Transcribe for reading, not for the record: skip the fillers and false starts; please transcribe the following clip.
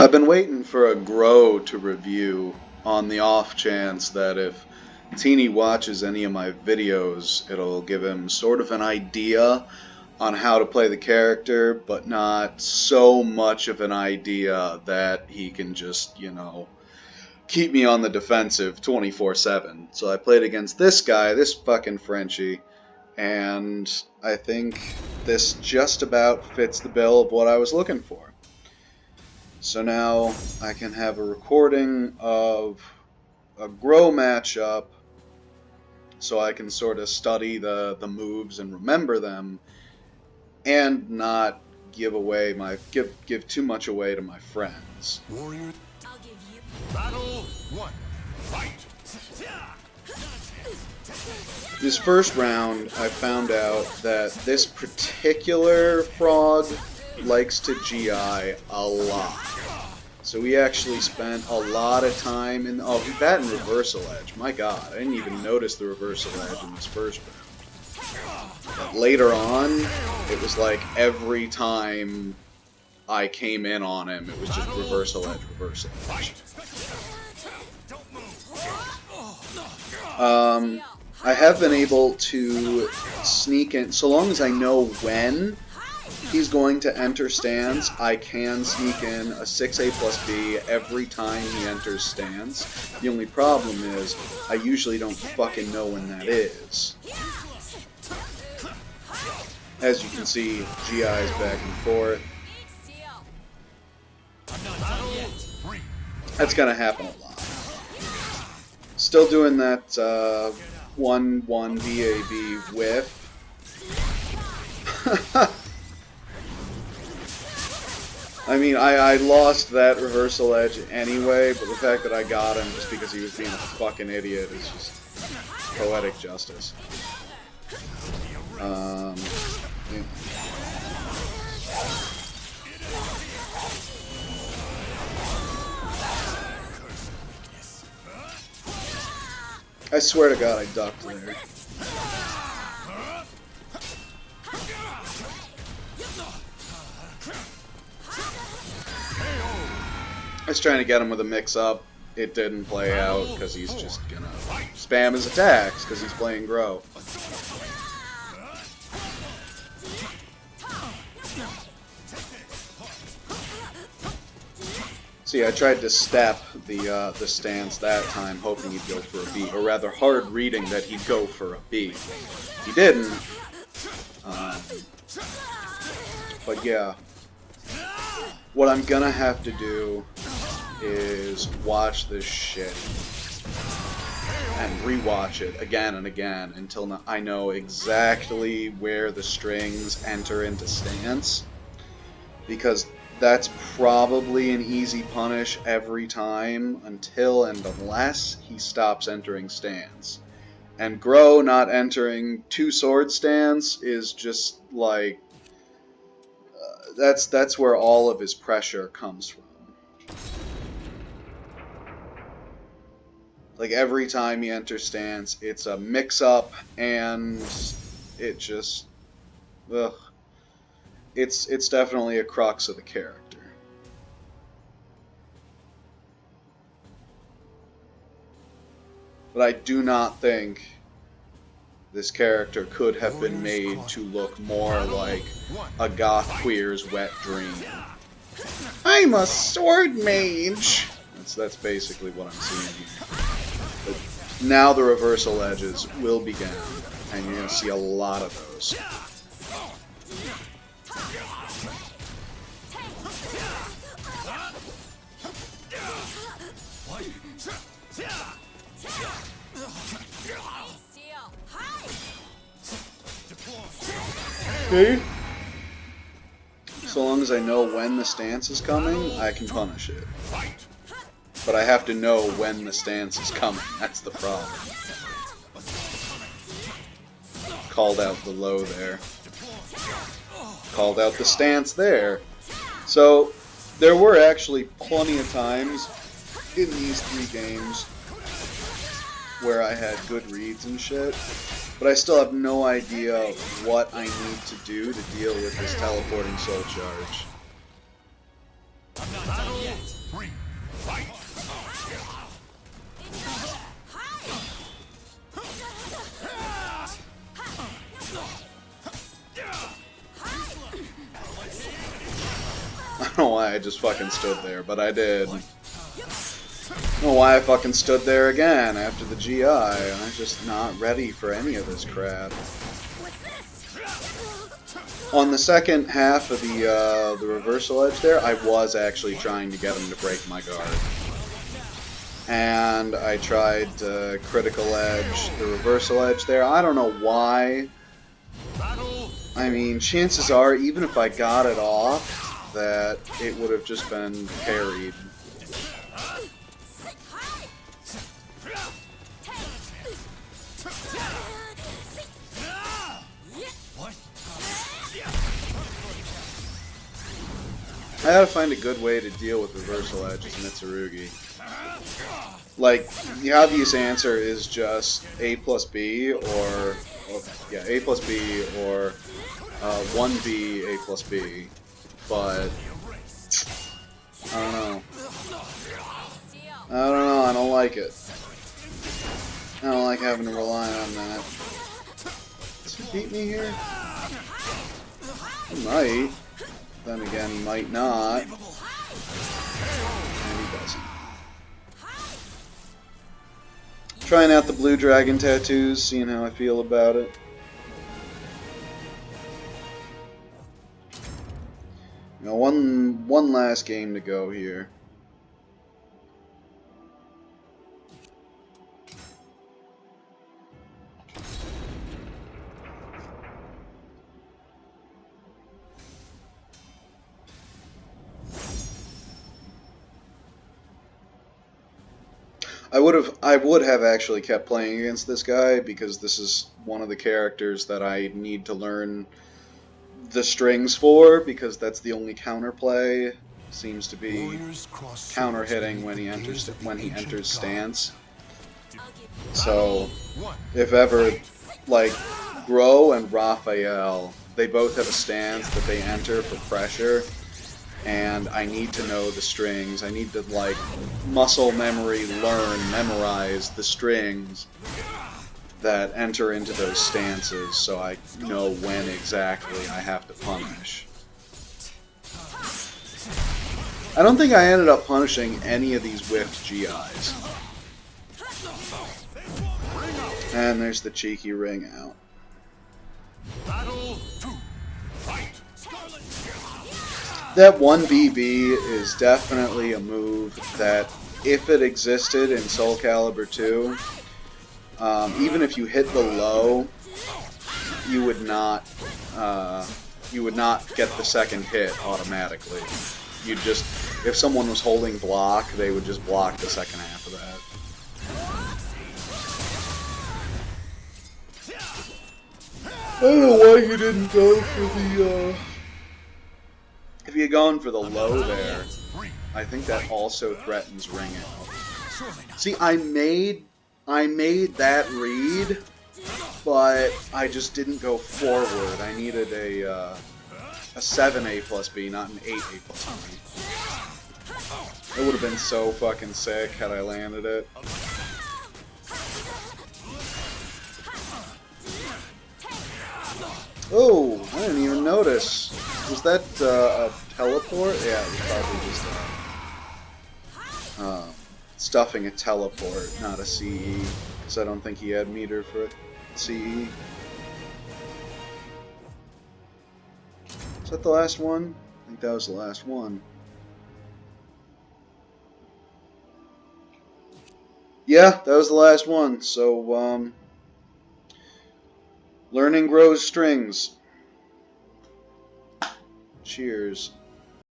I've been waiting for a Groh to review on the off chance that if Teeny watches any of my videos, it'll give him sort of an idea on how to play the character, but not so much of an idea that he can just, keep me on the defensive 24/7. So I played against this guy, this fucking Frenchie, and I think this just about fits the bill of what I was looking for. So now I can have a recording of a Groh matchup so I can sort of study the moves and remember them and not give too much away to my friends. Warrior, I'll give you battle 1. Fight. This first round I found out that this particular frog likes to GI a lot. So we actually spent a lot of time in... Oh, that and reversal edge. My god, I didn't even notice the reversal edge in this first round. But later on, it was like every time I came in on him, it was just reversal edge, reversal edge. I have been able to sneak in, so long as I know when he's going to enter stance, I can sneak in a 6A plus B every time he enters stance. The only problem is, I usually don't fucking know when that is. As you can see, GI's back and forth. That's gonna happen a lot. Still doing that 1-1 VAB whiff. I mean, I lost that reversal edge anyway, but the fact that I got him just because he was being a fucking idiot is just poetic justice. Yeah. I swear to God I ducked there. I was trying to get him with a mix-up. It didn't play out because he's just gonna spam his attacks because he's playing Groh. See, I tried to step the stance that time, hoping he'd go for a B, or rather, hard reading that he'd go for a B. He didn't. But yeah, what I'm gonna have to do is watch this shit and rewatch it again and again until I know exactly where the strings enter into stance, because that's probably an easy punish every time until and unless he stops entering stance. And Groh not entering 2-sword stance is just like that's where all of his pressure comes from. Like every time he enters stance, it's a mix-up, and it just, ugh. It's definitely a crux of the character. But I do not think this character could have been made to look more like a goth queer's wet dream. I'm a sword mage! That's basically what I'm seeing here. But now the reversal edges will begin, and you're going to see a lot of those. See? So long as I know when the stance is coming, I can punish it. But I have to know when the stance is coming. That's the problem. Called out the low there. Called out the stance there. So, there were actually plenty of times in these 3 games where I had good reads and shit, but I still have no idea what I need to do to deal with this teleporting soul charge. I'm not done yet. 3, fight! I don't know why I just fucking stood there, but I did. I don't know why I fucking stood there again after the GI. I'm just not ready for any of this crap. On the second half of the reversal edge there, I was actually trying to get him to break my guard. And I tried critical edge, the reversal edge there. I don't know why. I mean, chances are, even if I got it off, that it would have just been parried. I gotta find a good way to deal with reversal edge as Mitsurugi. Like, the obvious answer is just A plus B, or yeah, A plus B, or 1B, A plus B. But I don't know. I don't like it. I don't like having to rely on that. Does he beat me here? He might. Then again, he might not. And he doesn't. Trying out the blue dragon tattoos, seeing how I feel about it. Now, one last game to go here. I would have actually kept playing against this guy, because this is one of the characters that I need to learn the strings for, because that's the only counterplay seems to be counter hitting when he enters stance. So if ever, like, Groh and Raphael, they both have a stance that they enter for pressure, and I need to know the strings. I need to, like, muscle memory memorize the strings that enter into those stances, so I know when exactly I have to punish. I don't think I ended up punishing any of these whiffed GIs. And there's the cheeky ring out. That 1BB is definitely a move that, if it existed in Soul Calibur 2, even if you hit the low, you would not get the second hit automatically. You'd just, if someone was holding block, they would just block the second half of that. I don't know why you didn't go for the, if you had gone for the low there, I think that also threatens ring out. See, I made that read, but I just didn't go forward. I needed a 7 A plus B, not an 8 A plus B. It would have been so fucking sick had I landed it. Oh, I didn't even notice. Was that a teleport? Yeah, it was probably just stuffing a teleport, not a CE, because I don't think he had meter for CE. Is that the last one? I think that was the last one. Yeah, that was the last one. So, learning grows strings. Cheers.